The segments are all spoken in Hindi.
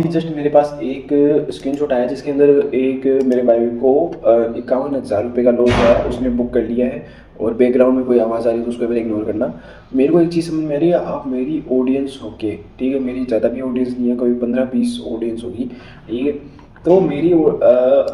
जस्ट मेरे पास एक स्क्रीनशॉट आया जिसके अंदर एक मेरे भाई को 51,000 रुपये का लॉस आया, उसने बुक कर लिया है। और बैकग्राउंड में कोई आवाज़ आ रही है तो उसको भी इग्नोर करना। मेरे को एक चीज़ समझ में आ रही है, आप मेरी ऑडियंस हो के, ठीक है, मेरी ज़्यादा भी ऑडियंस नहीं है, कोई 15-20 ऑडियंस होगी, ठीक है। तो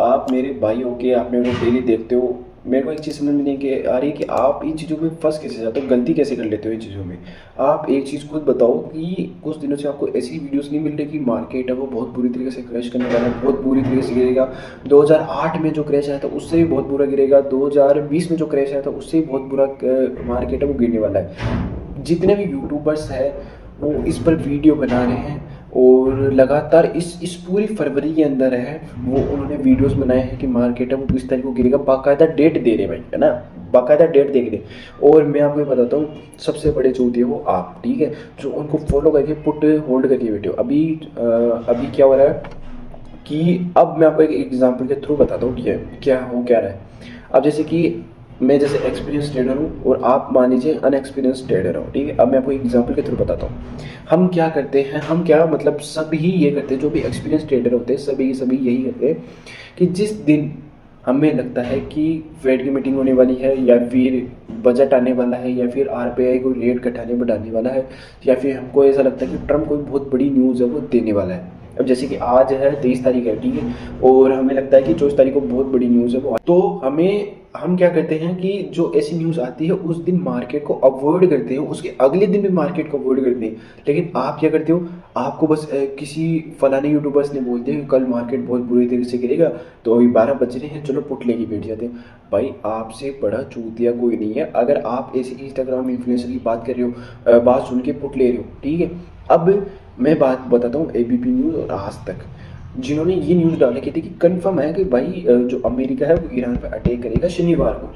आप मेरे भाई हो के आप मेरे को डेली देखते हो। मेरे को एक चीज़ समझ में नहीं कि आ रही है कि आप इन चीज़ों में फंस कैसे जाते हो, गलती कैसे कर लेते हो इन चीज़ों में। आप एक चीज़ खुद बताओ कि कुछ दिनों से आपको ऐसी वीडियोस नहीं मिल रही कि मार्केट है वो बहुत बुरी तरीके से क्रैश करने वाला है, बहुत बुरी तरीके से गिरेगा। 2008 में जो क्रैश आया था उससे भी बहुत बुरा गिरेगा, 2020 में जो क्रैश आया था उससे भी बहुत बुरा मार्केट है वो गिरने वाला है। जितने भी यूट्यूबर्स हैं वो इस पर वीडियो बना रहे हैं और लगातार इस पूरी फरवरी के अंदर है वो उन्होंने वीडियोस बनाए हैं कि मार्केट है वो इस तारीख को गिरेगा, बाकायदा डेट दे रहे भाई, है ना, बाकायदा डेट देख रहे। और मैं आपको बताता हूँ, सबसे बड़े चूतिए वो आप, ठीक है, जो उनको फॉलो करके पुट होल्ड करके बैठे हो। अभी क्या हो रहा है कि अब मैं आपको एक एग्जांपल के थ्रू बताता हूँ कि क्या हो क्या रहा है। अब जैसे कि मैं जैसे एक्सपीरियंस ट्रेडर हूँ और आप मान लीजिए अनएक्सपीरियंस ट्रेडर हो, ठीक है। अब मैं आपको एग्जांपल के थ्रू बताता हूँ हम क्या करते हैं, हम क्या मतलब सभी ये करते हैं, जो भी एक्सपीरियंस ट्रेडर होते हैं सभी यही करते हैं कि जिस दिन हमें लगता है कि फेड की मीटिंग होने वाली है, या फिर बजट आने वाला है, या फिर आरबीआई को रेट घटाने बढ़ाने वाला है, या फिर हमको ऐसा लगता है कि ट्रम्प कोई बहुत बड़ी न्यूज़ है वो देने वाला है। अब जैसे कि आज है 23 तारीख है, ठीक है, और हमें लगता है कि 24 तारीख को बहुत बड़ी न्यूज़ है वो, तो हम क्या करते हैं कि जो ऐसी न्यूज़ आती है उस दिन मार्केट को अवॉइड करते हैं, उसके अगले दिन भी मार्केट को अवॉइड करते हैं। लेकिन आप क्या करते हो, आपको बस किसी फलाने यूट्यूबर्स ने बोल दिया कि कल मार्केट बहुत बुरी तरीके से गिरेगा, तो अभी 12 बज रहे हैं, चलो पुट लेके बैठ जाते हैं। भाई आपसे बड़ा चूतिया कोई नहीं है अगर आप ऐसे इंस्टाग्राम इन्फ्लुएंसर की बात कर रहे हो, बात सुन के पुट ले रहे हो, ठीक है। अब मैं बात बताता हूँ एबीपी न्यूज़ और आज तक, जिन्होंने ये न्यूज़ डाल रखी थी कि कंफर्म है कि भाई जो अमेरिका है वो ईरान पर अटैक करेगा शनिवार को,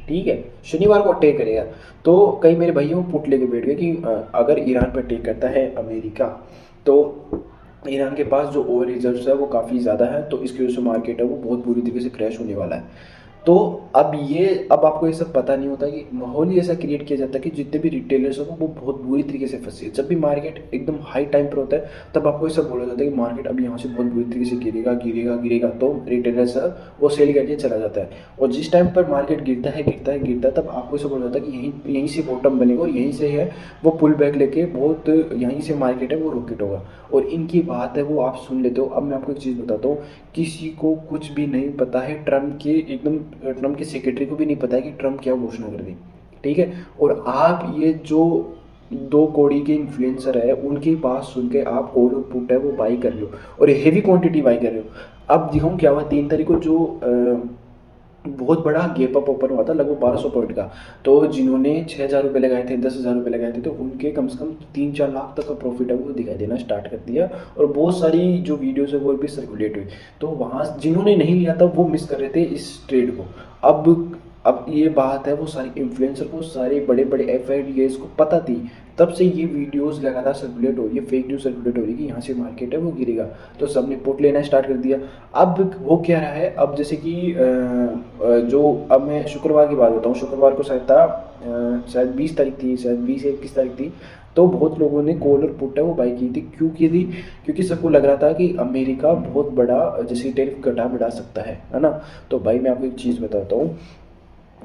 ठीक है, शनिवार को अटैक करेगा। तो कई मेरे भाइयों पुट लेके बैठ गए कि अगर ईरान पर अटैक करता है अमेरिका, तो ईरान के पास जो ओवर रिजर्व्स है वो काफ़ी ज़्यादा है, तो इसकी वजह से मार्केट है वो बहुत बुरी तरीके से क्रैश होने वाला है। तो अब आपको ये सब पता नहीं होता कि माहौल ही ऐसा क्रिएट किया जाता है कि जितने भी रिटेलर्स हो वो बहुत बुरी तरीके से फंसे। जब भी मार्केट एकदम हाई टाइम पर होता है तब आपको ये सब बोला जाता है कि मार्केट अब यहाँ से बहुत बुरी तरीके से गिरेगा गिरेगा गिरेगा, तो रिटेलर्स वो सेल करके चला जाता है। और जिस टाइम पर मार्केट गिरता है तब आपको ये सब बोला जाता है कि यहीं से बॉटम बनेगा और यहीं से है वो पुल बैक लेके बहुत यहीं से मार्केट है वो रॉकेट होगा। और इनकी बात है वो आप सुन लेते हो। अब मैं आपको एक चीज़ बताता हूँ, किसी को कुछ भी नहीं पता है, ट्रम्प के सेक्रेटरी को भी नहीं पता है कि ट्रम्प क्या घोषणा कर दी, ठीक है। और आप ये जो 2 कौड़ी के इन्फ्लुएंसर है उनकी बात सुन के आप कॉल और पुट है वो बाई कर रहे हो और हेवी क्वांटिटी बाई कर रहे हो। अब दिखाऊँ क्या हुआ, 3 तारीख को जो बहुत बड़ा गैप अप ओपन हुआ था लगभग 1200 पॉइंट का, तो जिन्होंने 6,000 रुपये लगाए थे, 10,000 रुपये लगाए थे, तो उनके कम से कम 3-4 लाख तक का प्रॉफिट है वो दिखाई देना स्टार्ट कर दिया। और बहुत सारी जो वीडियोज़ है वो भी सर्कुलेट हुई, तो वहाँ जिन्होंने नहीं लिया था वो मिस कर रहे थे इस ट्रेड को। अब ये बात है वो सारी इन्फ्लुएंसर को, सारे बड़े बड़े एफ को पता थी, तब से ये वीडियोस लगातार सर्कुलेट हो रही है, फेक न्यूज़ सर्कुलेट हो रही है कि यहाँ से मार्केट है वो गिरेगा, तो सबने पुट लेना स्टार्ट कर दिया। अब वो क्या रहा है, अब जैसे कि जो अब मैं शुक्रवार की बात बताऊँ, शुक्रवार को शायद था शायद 20 तारीख थी, शायद 20 या 21 तारीख थी, तो बहुत लोगों ने कॉल और पुट है वो बाई की थी। क्यों की थी? क्योंकि सबको लग रहा था कि अमेरिका बहुत बड़ा जैसे टैरिफ बढ़ा सकता है ना। तो भाई मैं आपको एक चीज़ बताता हूँ,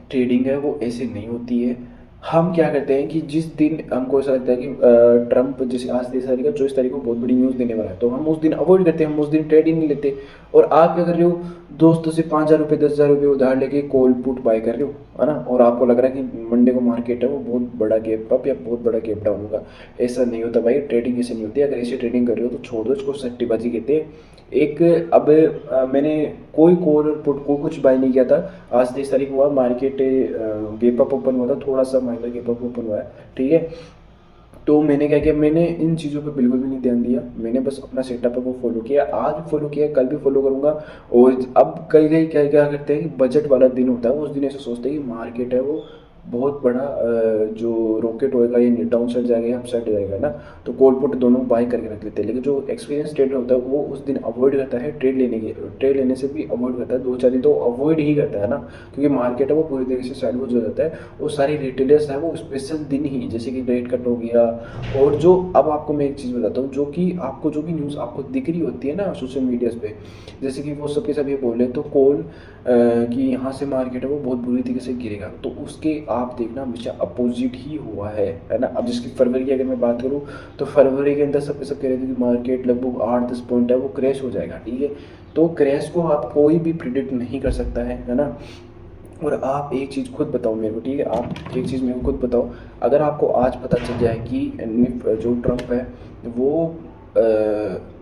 ट्रेडिंग है वो ऐसे नहीं होती है। हम क्या करते हैं कि जिस दिन हमको ऐसा लगता है कि ट्रम्प जैसे आज 23 तारीख का, 24 तारीख को बहुत बड़ी न्यूज़ देने वाला है, तो हम उस दिन अवॉइड करते हैं, हम उस दिन ट्रेड ही नहीं लेते। और आप क्या कर रहे हो, दोस्तों से 5,000 रुपये 10,000 रुपये उधार लेके कॉल पुट बाय कर रहे हो, है ना, और आपको लग रहा है कि मंडे को मार्केट है वो बहुत बड़ा गैप अप या बहुत बड़ा गैप डाउन होगा। ऐसा नहीं होता भाई, ट्रेडिंग ऐसे नहीं होती। अगर ऐसी ट्रेडिंग कर रहे हो तो छोड़ दो इसको, सट्टेबाजी कहते हैं। एक अब मैंने कोई कॉल और पुट को कुछ बाय नहीं किया था। आज 23 तारीख हुआ, मार्केट गैप अप ओपन हुआ था, थोड़ा सा माइनर गैप अप ओपन हुआ है, ठीक है। तो मैंने क्या किया, मैंने इन चीज़ों पे बिल्कुल भी नहीं ध्यान दिया, मैंने बस अपना सेटअप है वो फॉलो किया, आज भी फॉलो किया, कल भी फॉलो करूँगा। और अब कई कई क्या क्या करते हैं कि बजट वाला दिन होता है उस दिन ऐसे सोचते हैं कि मार्केट है वो बहुत बड़ा जो रॉकेट होएगा ये डाउन साइड जाएगा या अप साइड जाएगा ना, तो कॉल पुट दोनों बाय करके रख लेते हैं। लेकिन जो एक्सपीरियंस ट्रेडर होता है वो उस दिन अवॉइड करता है ट्रेड लेने से भी अवॉइड करता है, 2-4 दिन तो अवॉइड ही करता है ना, क्योंकि मार्केट है वो पूरी तरीके से साइड हो जाता है। वो सारी रिटेलर्स है वो स्पेशल दिन ही, जैसे कि रेट कट हो गया, और जो अब आपको मैं एक चीज़ बताता हूँ, जो कि आपको जो भी न्यूज़ आपको दिख रही होती है ना सोशल मीडियाज़ पे, जैसे कि वो सबके सब ये बोले तो कॉल कि यहाँ से मार्केट है वो बहुत बुरी तरीके से गिरेगा, तो उसके आप देखना हमेशा अपोजिट ही हुआ है ना। अब जिसकी फरवरी की अगर मैं बात करूँ तो फरवरी के अंदर सब कह रहे थे कि मार्केट लगभग 8-10 पॉइंट है वो क्रैश हो जाएगा, ठीक है। तो क्रैश को आप कोई भी प्रिडिक्ट नहीं कर सकता है ना। और आप एक चीज़ खुद बताओ मेरे को, ठीक है, आप एक चीज़ मेरे को खुद बताओ, अगर आपको आज पता चल जाए कि जो ट्रम्प है वो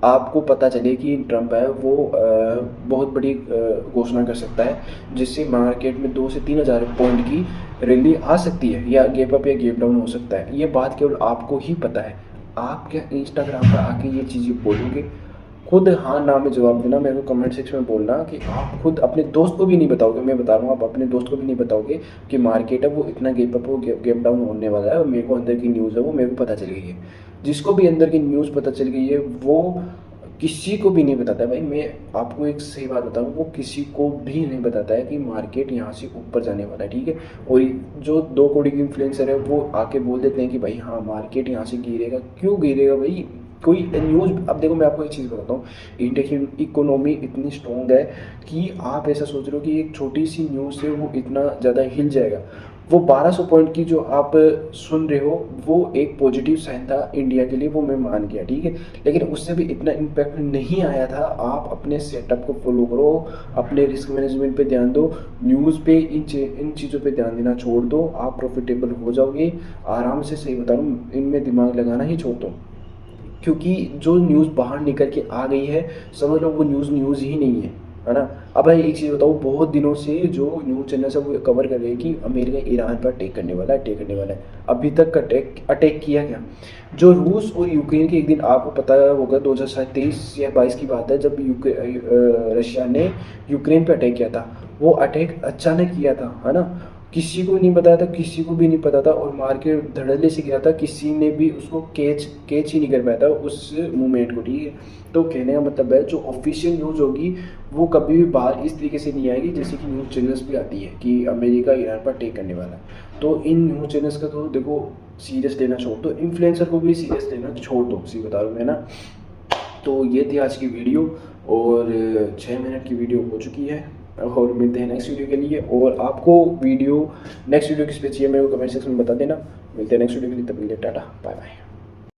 आपको पता चले कि ट्रम्प है वो बहुत बड़ी घोषणा कर सकता है जिससे मार्केट में 2 से 3 हज़ार पॉइंट की रैली आ सकती है, या गैप अप या गैप डाउन हो सकता है, ये बात केवल आपको ही पता है। आप क्या इंस्टाग्राम पर आके ये चीज़ें बोलोगे? खुद हाँ ना में जवाब देना, मेरे को कमेंट सेक्शन में बोलना कि आप खुद अपने दोस्त को भी नहीं बताओगे, मैं बता रहा हूँ आप अपने दोस्त को भी नहीं बताओगे कि मार्केट है वो इतना गैप अप हो गैप डाउन होने वाला है, और मेरे को अंदर की न्यूज़ है वो मेरे को पता चल गई है। जिसको भी अंदर की न्यूज़ पता चल गई है वो किसी को भी नहीं बताता है भाई, मैं आपको एक सही बात बताऊँ, वो किसी को भी नहीं बताता है कि मार्केट यहाँ से ऊपर जाने वाला है, ठीक है। और जो 2 करोड़ की इन्फ्लुएंसर है वो आके बोल देते हैं कि भाई हाँ मार्केट यहाँ से गिरेगा, क्यों गिरेगा भाई? कोई न्यूज़, अब देखो मैं आपको एक चीज़ बताता हूँ, इंडिया की इकोनॉमी इतनी स्ट्रॉन्ग है कि आप ऐसा सोच रहे हो कि एक छोटी सी न्यूज़ से वो इतना ज़्यादा हिल जाएगा। वो 1200 पॉइंट की जो आप सुन रहे हो वो एक पॉजिटिव साइन था इंडिया के लिए, वो मैं मान गया, ठीक है। लेकिन उससे भी इतना इम्पैक्ट नहीं आया था। आप अपने सेटअप को फॉलो करो, अपने रिस्क मैनेजमेंट पे ध्यान दो, न्यूज़ पे इन चीज़ों पे ध्यान देना छोड़ दो, आप प्रॉफिटेबल हो जाओगे आराम से। सही बता रहा हूँ, इनमें दिमाग लगाना ही छोड़ दो, क्योंकि जो न्यूज़ बाहर निकल के आ गई है समझ लो वो न्यूज़ ही नहीं है ना। अब भाई एक चीज़ बताऊँ, बहुत दिनों से जो न्यूज़ चैनल सब वो कवर कर रहे हैं कि अमेरिका ईरान पर अटैक करने वाला है, अटैक करने वाला है। अभी तक अटैक किया क्या? जो रूस और यूक्रेन के, एक दिन आपको पता होगा 2023 या 22 की बात है, जब रशिया ने यूक्रेन पे अटैक किया था, वो अटैक अचानक किया था, है ना। किसी को नहीं बताया था, किसी को भी नहीं पता था, और मार्केट धड़ल्ले से गिरा था, किसी ने भी उसको कैच ही नहीं कर पाया था उस मूवमेंट को, ठीक है। तो कहने का मतलब है जो ऑफिशियल न्यूज़ होगी वो कभी भी बाहर इस तरीके से नहीं आएगी जैसे कि न्यूज़ चैनल्स पे आती है कि अमेरिका ईरान पर अटैक करने वाला है। तो इन न्यूज़ चैनल्स का तो देखो सीरियस लेना छोड़ दो, इन्फ्लुएंसर को भी सीरियस लेना छोड़ दो, सी बता रहा हूँ मैं ना। तो ये थी आज की वीडियो, और 6 मिनट की वीडियो हो चुकी है, और मिलते हैं नेक्स्ट वीडियो के लिए। और आपको नेक्स्ट वीडियो किस पे चाहिए मेरे को कमेंट सेक्शन में बता देना। मिलते हैं नेक्स्ट वीडियो के लिए, तब तक के लिए टाटा बाय बाय।